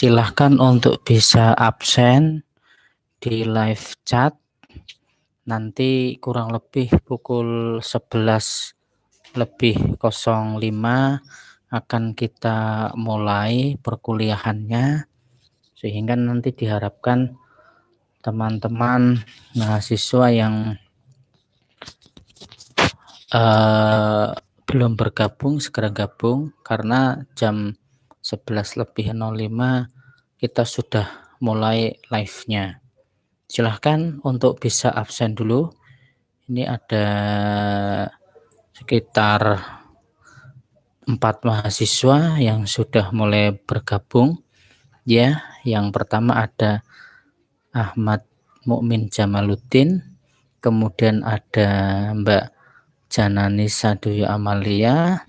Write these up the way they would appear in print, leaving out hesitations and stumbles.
silahkan untuk bisa absen di live chat. Nanti kurang lebih pukul 11:05 akan kita mulai perkuliahannya, sehingga nanti diharapkan teman-teman mahasiswa yang belum bergabung segera gabung, karena jam 11:05 kita sudah mulai live-nya. Silahkan untuk bisa absen dulu. Ini ada sekitar 4 mahasiswa yang sudah mulai bergabung. Ya, yang pertama ada Ahmad Mukmin Jamaluddin, kemudian ada Mbak Janani Saduyo Amalia.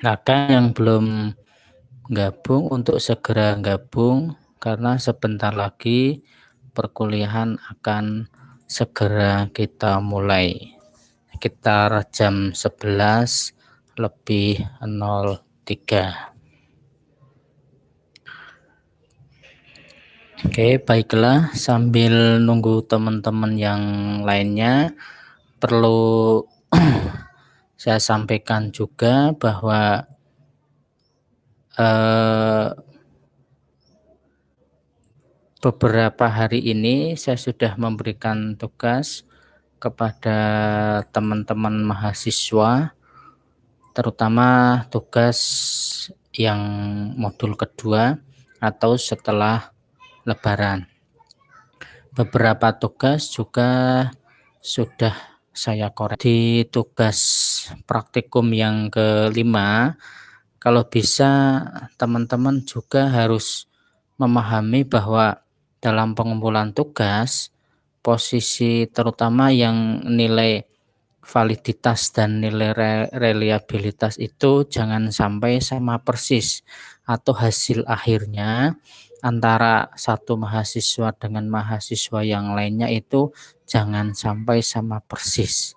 Maka yang belum gabung untuk segera gabung, karena sebentar lagi perkuliahan akan segera kita mulai sekitar jam 11:03. Oke, baiklah, sambil nunggu teman-teman yang lainnya, perlu saya sampaikan juga bahwa beberapa hari ini saya sudah memberikan tugas kepada teman-teman mahasiswa, terutama tugas yang modul kedua atau setelah Lebaran. Beberapa tugas juga sudah saya koreksi. Di tugas praktikum yang kelima, kalau bisa teman-teman juga harus memahami bahwa dalam pengumpulan tugas, posisi terutama yang nilai validitas dan nilai reliabilitas itu jangan sampai sama persis, atau hasil akhirnya antara satu mahasiswa dengan mahasiswa yang lainnya itu jangan sampai sama persis.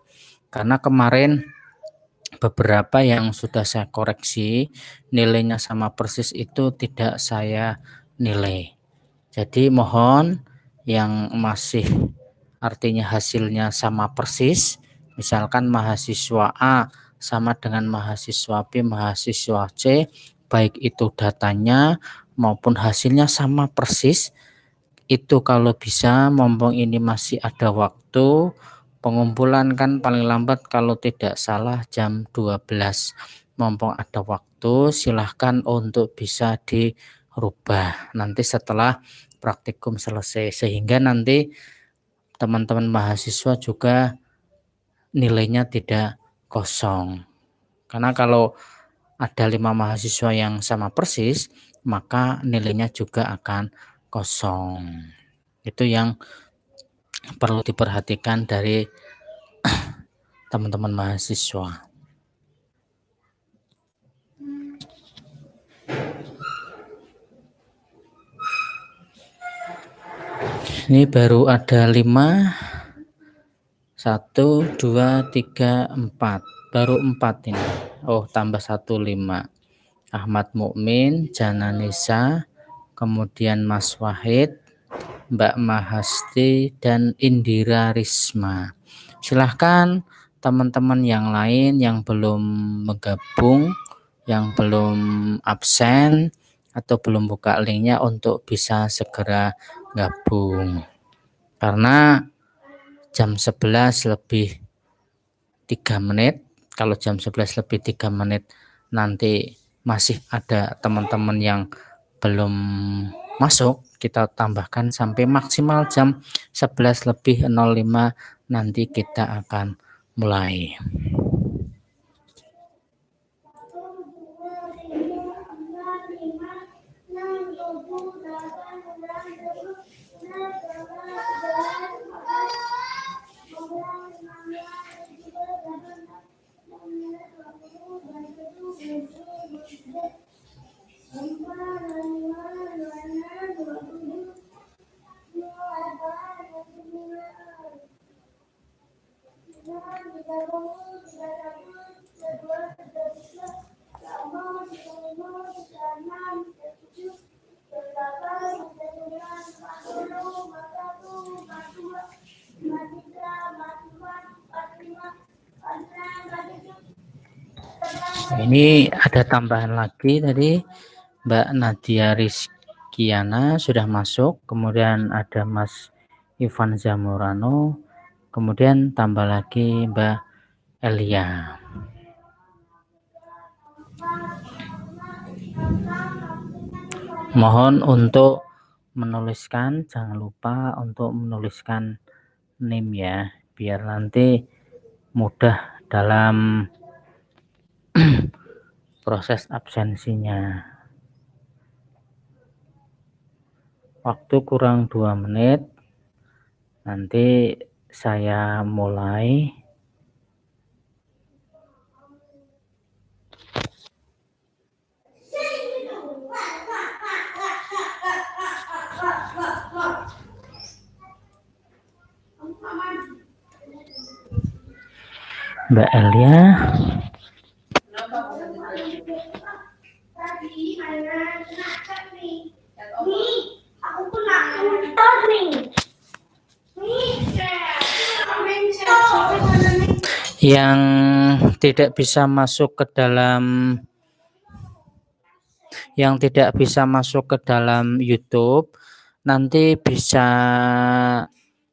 Karena kemarin beberapa yang sudah saya koreksi nilainya sama persis itu tidak saya nilai. Jadi mohon yang masih artinya hasilnya sama persis, misalkan mahasiswa A sama dengan mahasiswa B, mahasiswa C, baik itu datanya maupun hasilnya sama persis, itu kalau bisa, mumpung ini masih ada waktu, pengumpulan kan paling lambat kalau tidak salah jam 12. Mumpung ada waktu, silahkan untuk bisa dirubah nanti setelah praktikum selesai, sehingga nanti teman-teman mahasiswa juga nilainya tidak kosong. Karena kalau ada 5 mahasiswa yang sama persis, maka nilainya juga akan kosong. Itu yang perlu diperhatikan dari teman-teman mahasiswa. Ini baru ada 5, 1, 2, 3, 4, baru 4 ini. Oh, tambah 1, 5. Ahmad Mukmin, Jananisa, kemudian Mas Wahid, Mbak Mahasti, dan Indira Risma. Silahkan teman-teman yang lain yang belum bergabung, yang belum absen atau belum buka linknya untuk bisa segera gabung, karena jam 11:03, kalau jam 11:03 nanti masih ada teman-teman yang belum masuk, kita tambahkan sampai maksimal jam 11:05 nanti kita akan mulai. ini ada tambahan lagi tadi, Mbak Nadia Rizkiana sudah masuk, kemudian ada Mas Ivan Zamorano, kemudian tambah lagi Mbak Elia. Mohon untuk menuliskan, jangan lupa untuk menuliskan name ya, biar nanti mudah dalam proses absensinya. Waktu kurang 2 menit, nanti saya mulai. Mbak Elia. Yang tidak bisa masuk ke dalam YouTube nanti bisa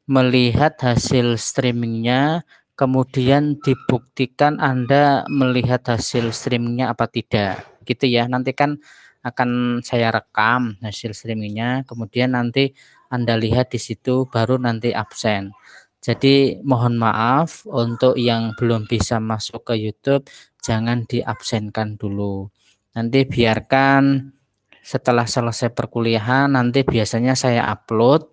melihat hasil streamingnya, kemudian dibuktikan Anda melihat hasil streamingnya apa tidak, gitu ya. Nanti kan akan saya rekam hasil streamingnya, kemudian nanti Anda lihat di situ, baru nanti absen. Jadi mohon maaf untuk yang belum bisa masuk ke YouTube, jangan diabsenkan dulu. Nanti biarkan setelah selesai perkuliahan, nanti biasanya saya upload,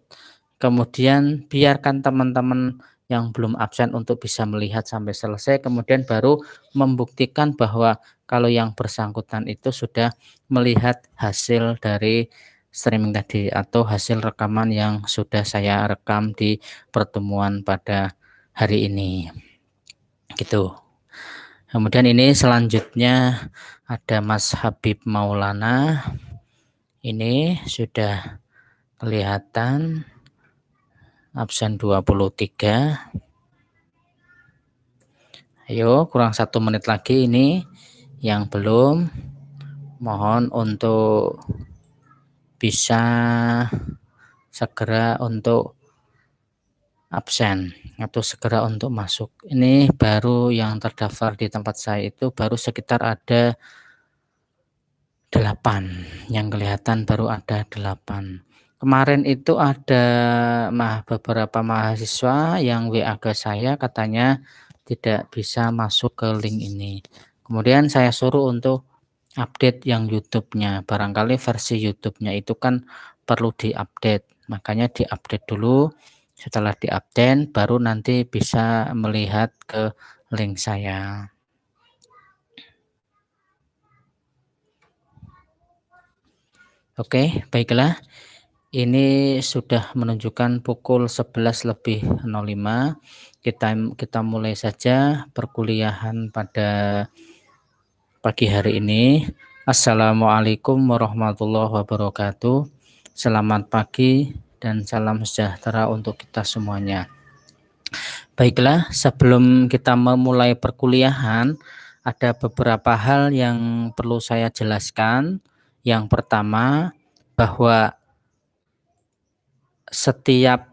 kemudian biarkan teman-teman yang belum absen untuk bisa melihat sampai selesai, kemudian baru membuktikan bahwa kalau yang bersangkutan itu sudah melihat hasil dari streaming tadi atau hasil rekaman yang sudah saya rekam di pertemuan pada hari ini, gitu. Kemudian ini selanjutnya ada Mas Habib Maulana, ini sudah kelihatan absen 23. Ayo, kurang 1 menit lagi ini yang belum, mohon untuk bisa segera untuk absen atau segera untuk masuk. Ini baru yang terdaftar di tempat saya itu baru sekitar ada 8, yang kelihatan baru ada 8. Kemarin itu ada beberapa mahasiswa yang WA ke saya katanya tidak bisa masuk ke link ini. Kemudian saya suruh untuk update yang YouTube-nya. Barangkali versi YouTube-nya itu kan perlu diupdate. Makanya diupdate dulu. Setelah diupdate baru nanti bisa melihat ke link saya. Oke, baiklah. Ini sudah menunjukkan pukul 11:05. Kita mulai saja perkuliahan pada pagi hari ini. Assalamualaikum warahmatullahi wabarakatuh. Selamat pagi dan salam sejahtera untuk kita semuanya. Baiklah, sebelum kita memulai perkuliahan, ada beberapa hal yang perlu saya jelaskan. Yang pertama, bahwa setelah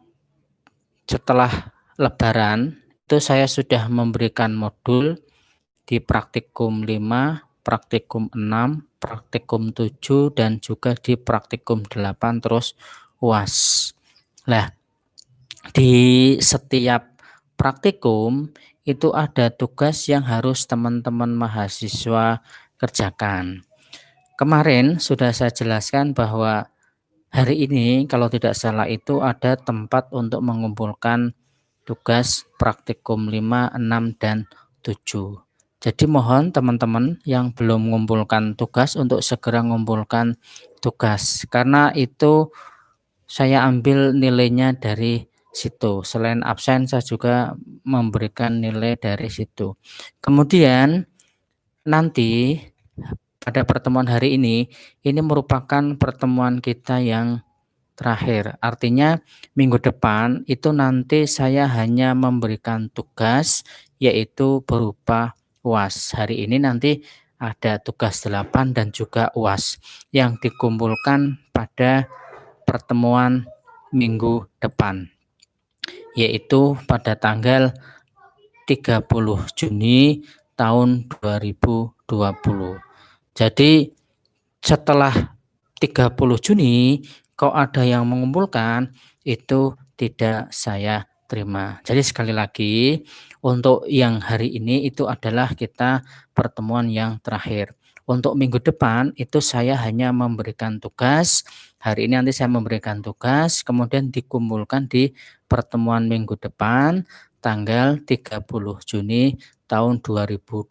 Lebaran itu saya sudah memberikan modul di praktikum 5, praktikum 6, praktikum 7 dan juga di praktikum 8 terus UAS. Nah, di setiap praktikum itu ada tugas yang harus teman-teman mahasiswa kerjakan. Kemarin sudah saya jelaskan bahwa hari ini kalau tidak salah itu ada tempat untuk mengumpulkan tugas praktikum 5, 6, dan 7. Jadi mohon teman-teman yang belum mengumpulkan tugas untuk segera mengumpulkan tugas. Karena itu saya ambil nilainya dari situ. Selain absen saya juga memberikan nilai dari situ. Kemudian nanti pada pertemuan hari ini merupakan pertemuan kita yang terakhir. Artinya minggu depan itu nanti saya hanya memberikan tugas yaitu berupa UAS. Hari ini nanti ada tugas 8 dan juga UAS yang dikumpulkan pada pertemuan minggu depan, yaitu pada tanggal 30 Juni tahun 2020. Jadi setelah 30 Juni kok ada yang mengumpulkan, itu tidak saya terima. Jadi sekali lagi, untuk yang hari ini itu adalah kita pertemuan yang terakhir. Untuk minggu depan itu saya hanya memberikan tugas. Hari ini nanti saya memberikan tugas, kemudian dikumpulkan di pertemuan minggu depan tanggal 30 Juni tahun 2020,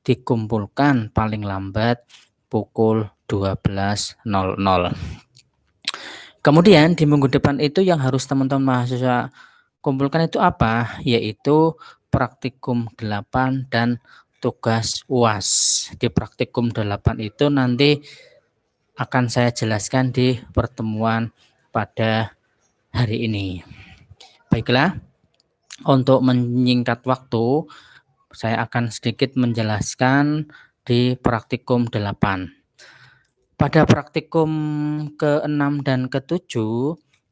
dikumpulkan paling lambat pukul 12.00. Kemudian di minggu depan itu yang harus teman-teman mahasiswa kumpulkan itu apa? Yaitu praktikum 8 dan tugas UAS. Di praktikum 8 itu nanti akan saya jelaskan di pertemuan pada hari ini. Baiklah, untuk menyingkat waktu, saya akan sedikit menjelaskan di praktikum 8. Pada praktikum ke-6 dan ke-7,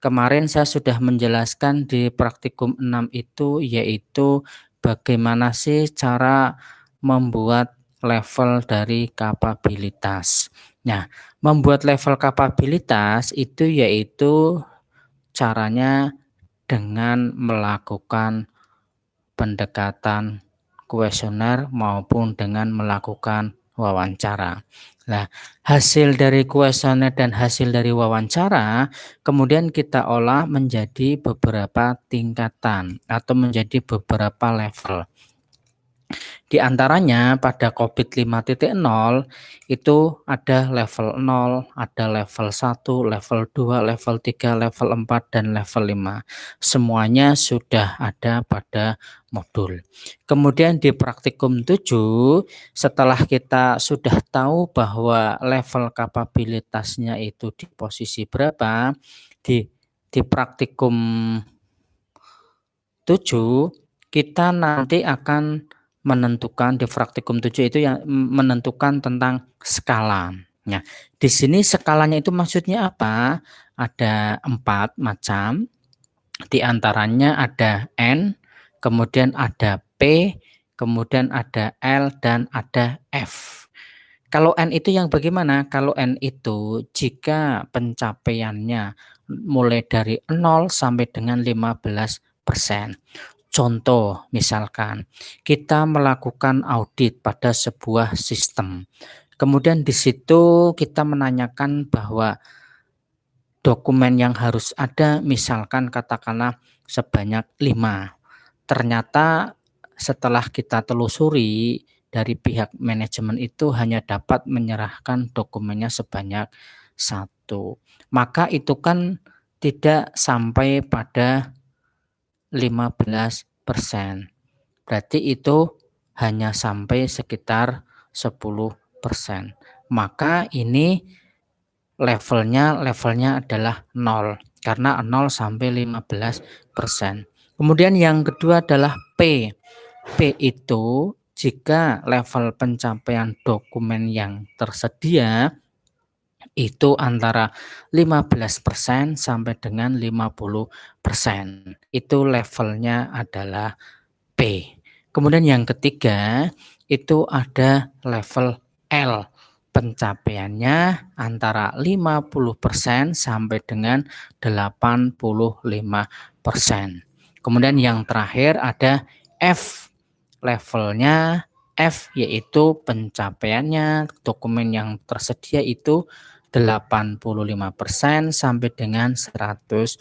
kemarin saya sudah menjelaskan di praktikum 6 itu, yaitu bagaimana sih cara membuat level dari kapabilitas. Nah, membuat level kapabilitas itu yaitu caranya dengan melakukan pendekatan kuesioner maupun dengan melakukan wawancara. Nah, hasil dari kuesioner dan hasil dari wawancara kemudian kita olah menjadi beberapa tingkatan atau menjadi beberapa level. Di antaranya pada COVID 5.0 itu ada level 0, ada level 1, level 2, level 3, level 4, dan level 5. Semuanya sudah ada pada modul. Kemudian di praktikum 7, setelah kita sudah tahu bahwa level kapabilitasnya itu di posisi berapa, di praktikum 7 kita nanti akan menentukan di praktikum 7 itu yang menentukan tentang skala. Nah, di sini skalanya itu maksudnya apa? Ada 4 macam. Di antaranya ada N, kemudian ada P, kemudian ada L, dan ada F. Kalau N itu yang bagaimana? Kalau N itu jika pencapaiannya mulai dari 0 sampai dengan 15%. Contoh, misalkan kita melakukan audit pada sebuah sistem. Kemudian di situ kita menanyakan bahwa dokumen yang harus ada misalkan katakanlah sebanyak 5. Ternyata setelah kita telusuri dari pihak manajemen itu hanya dapat menyerahkan dokumennya sebanyak 1. Maka itu kan tidak sampai pada 15%. Berarti itu hanya sampai sekitar 10%. Maka ini levelnya adalah 0 karena 0 sampai 15%. Kemudian yang kedua adalah P. P itu jika level pencapaian dokumen yang tersedia itu antara 15% sampai dengan 50%. Itu levelnya adalah P. Kemudian yang ketiga itu ada level L. Pencapaiannya antara 50% sampai dengan 85%. Kemudian yang terakhir ada F. Levelnya F yaitu pencapaiannya dokumen yang tersedia itu 85% sampai dengan 100%.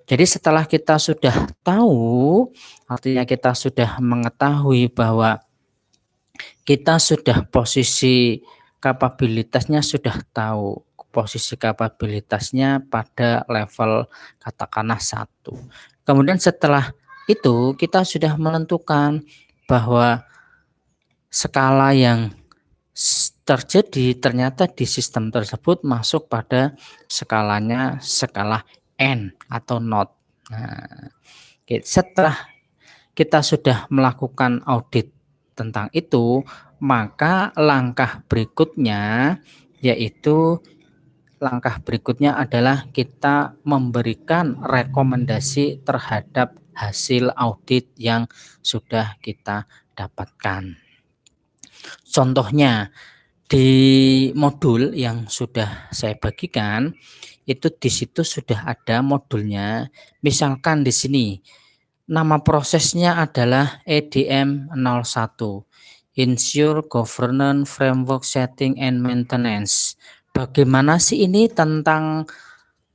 Jadi setelah kita sudah tahu, artinya kita sudah mengetahui bahwa kita sudah posisi kapabilitasnya sudah tahu. Posisi kapabilitasnya pada level katakanlah 1. Kemudian setelah itu kita sudah menentukan bahwa skala yang terjadi ternyata di sistem tersebut masuk pada skalanya skala N atau not. Nah, setelah kita sudah melakukan audit tentang itu, maka langkah berikutnya adalah kita memberikan rekomendasi terhadap hasil audit yang sudah kita dapatkan. Contohnya di modul yang sudah saya bagikan itu di situ sudah ada modulnya. Misalkan di sini nama prosesnya adalah EDM 01, Ensure Governance Framework Setting and Maintenance. Bagaimana sih ini tentang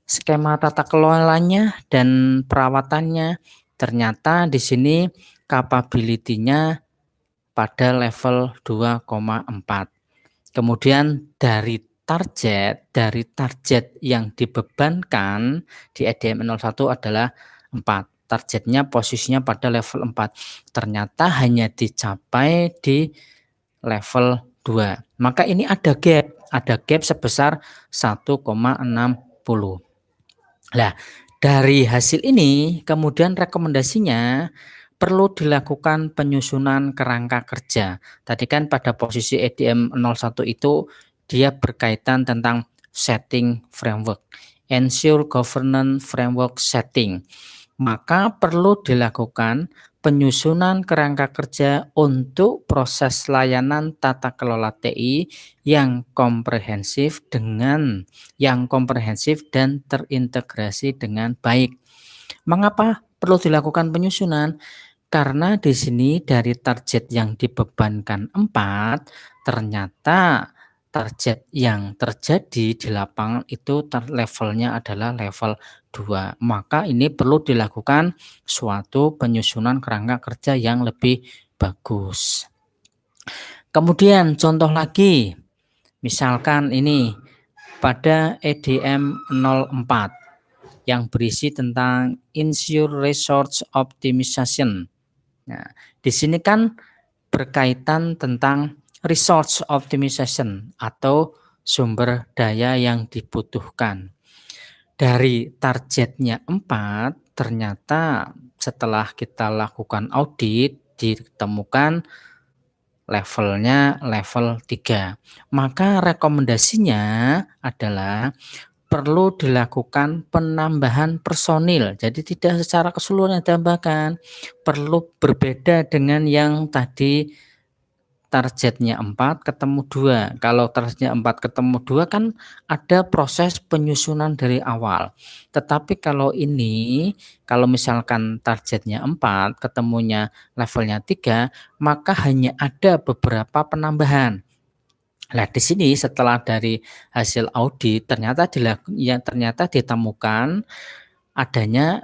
skema tata kelolanya dan perawatannya? Ternyata di sini capability-nya pada level 2,4. Kemudian dari target yang dibebankan di EDM 01 adalah 4. Targetnya posisinya pada level 4. Ternyata hanya dicapai di level 2. Maka ini ada gap sebesar 1,60. Nah, dari hasil ini kemudian rekomendasinya perlu dilakukan penyusunan kerangka kerja. Tadi kan pada posisi EDM 01 itu dia berkaitan tentang setting framework, ensure governance framework setting. Maka perlu dilakukan penyusunan kerangka kerja untuk proses layanan tata kelola TI yang komprehensif dan terintegrasi dengan baik. Mengapa perlu dilakukan penyusunan? Karena di sini dari target yang dibebankan 4, ternyata target yang terjadi di lapangan itu levelnya adalah level 2. Maka ini perlu dilakukan suatu penyusunan kerangka kerja yang lebih bagus. Kemudian contoh lagi, misalkan ini pada EDM 04 yang berisi tentang Ensure Resource Optimization. Nah, di sini kan berkaitan tentang resource optimization atau sumber daya yang dibutuhkan. Dari targetnya 4, ternyata setelah kita lakukan audit ditemukan levelnya level 3. Maka rekomendasinya adalah perlu dilakukan penambahan personil. Jadi tidak secara keseluruhan ditambahkan. Perlu berbeda dengan yang tadi targetnya 4 ketemu 2. Kalau targetnya 4 ketemu 2 kan ada proses penyusunan dari awal. Tetapi kalau misalkan targetnya 4 ketemunya levelnya 3, maka hanya ada beberapa penambahan. Nah, di sini setelah dari hasil audit ternyata ditemukan adanya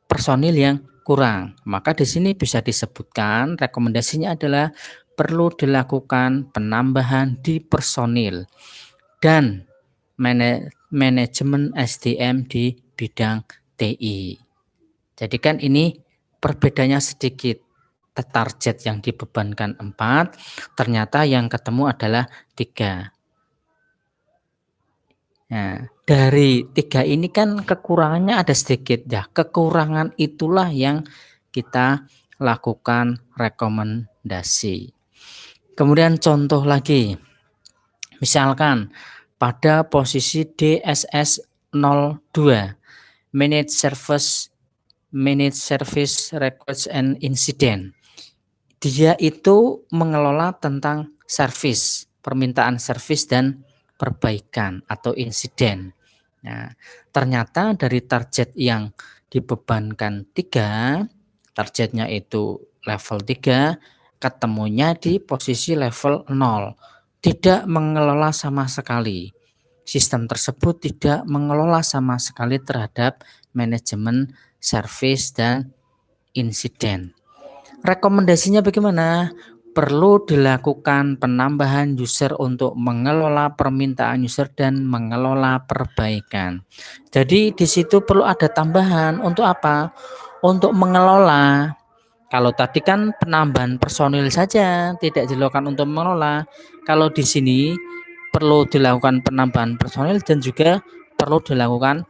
personil yang kurang. Maka di sini bisa disebutkan rekomendasinya adalah perlu dilakukan penambahan di personil dan manajemen SDM di bidang TI. Jadi kan ini perbedaannya sedikit. Target yang dibebankan 4, ternyata yang ketemu adalah 3. Nah, dari 3 ini kan kekurangannya ada sedikit. Ya, kekurangan itulah yang kita lakukan rekomendasi. Kemudian contoh lagi. Misalkan pada posisi DSS 02, Manage Service Request and Incident. Dia itu mengelola tentang service, permintaan service dan perbaikan atau insiden. Nah, ternyata dari target yang dibebankan 3, targetnya itu level 3, ketemunya di posisi level 0. Tidak mengelola sama sekali. Sistem tersebut tidak mengelola sama sekali terhadap manajemen service dan insiden. Rekomendasinya bagaimana? Perlu dilakukan penambahan user untuk mengelola permintaan user dan mengelola perbaikan. Jadi di situ perlu ada tambahan untuk apa? Untuk mengelola. Kalau tadi kan penambahan personil saja, tidak dilakukan untuk mengelola. Kalau di sini perlu dilakukan penambahan personil dan juga perlu dilakukan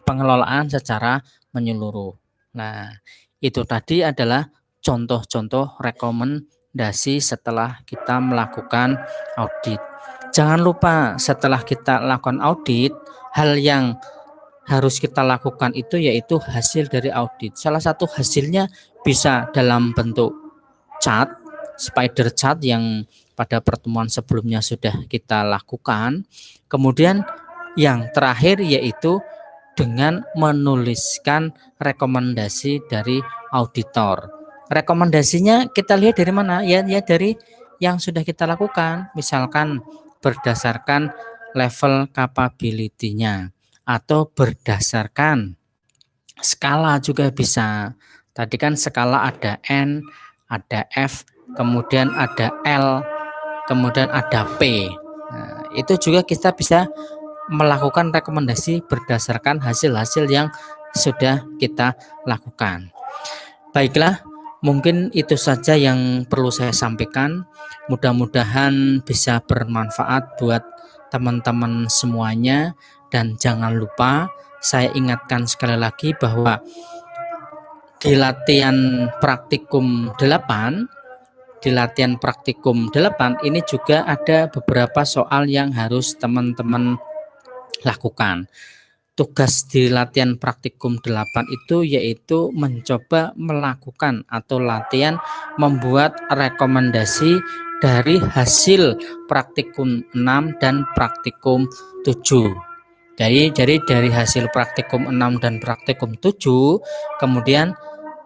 pengelolaan secara menyeluruh. Nah, itu tadi adalah contoh-contoh rekomendasi rekomendasi setelah kita melakukan audit. Jangan lupa setelah kita lakukan audit, hal yang harus kita lakukan itu yaitu hasil dari audit. Salah satu hasilnya bisa dalam bentuk chart, spider chart yang pada pertemuan sebelumnya sudah kita lakukan. Kemudian yang terakhir yaitu dengan menuliskan rekomendasi dari auditor. Rekomendasinya kita lihat dari mana? Ya dari yang sudah kita lakukan. Misalkan berdasarkan level capability-nya atau berdasarkan skala juga bisa. Tadi kan skala ada N, ada F, kemudian ada L, kemudian ada P. Nah, itu juga kita bisa melakukan rekomendasi berdasarkan hasil-hasil yang sudah kita lakukan. Baiklah, mungkin itu saja yang perlu saya sampaikan. Mudah-mudahan bisa bermanfaat buat teman-teman semuanya, dan jangan lupa saya ingatkan sekali lagi bahwa di latihan praktikum 8 ini juga ada beberapa soal yang harus teman-teman lakukan. Tugas di latihan praktikum 8 itu yaitu mencoba melakukan atau latihan membuat rekomendasi dari hasil praktikum 6 dan praktikum 7. Dari hasil praktikum 6 dan praktikum 7, kemudian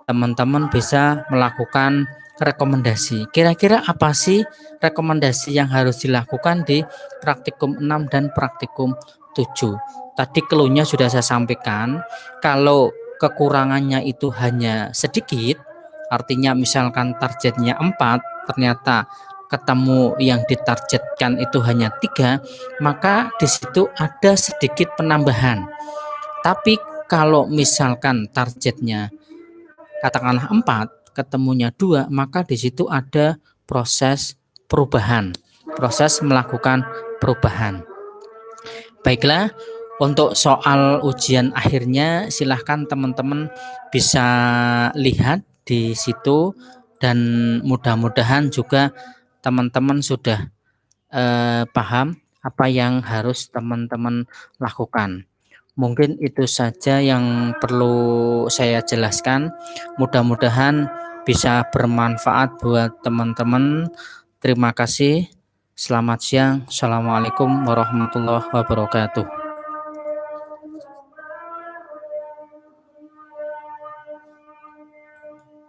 teman-teman bisa melakukan rekomendasi. Kira-kira apa sih rekomendasi yang harus dilakukan di praktikum 6 dan praktikum 7? Tadi clue-nya sudah saya sampaikan. Kalau kekurangannya itu hanya sedikit, artinya misalkan targetnya 4, ternyata ketemu yang ditargetkan itu hanya 3, maka di situ ada sedikit penambahan. Tapi kalau misalkan targetnya katakanlah 4, ketemunya 2, maka di situ ada proses perubahan, proses melakukan perubahan. Baiklah, untuk soal ujian akhirnya silahkan teman-teman bisa lihat di situ, dan mudah-mudahan juga teman-teman sudah paham apa yang harus teman-teman lakukan. Mungkin itu saja yang perlu saya jelaskan. Mudah-mudahan bisa bermanfaat buat teman-teman. Terima kasih. Selamat siang. Assalamualaikum warahmatullahi wabarakatuh.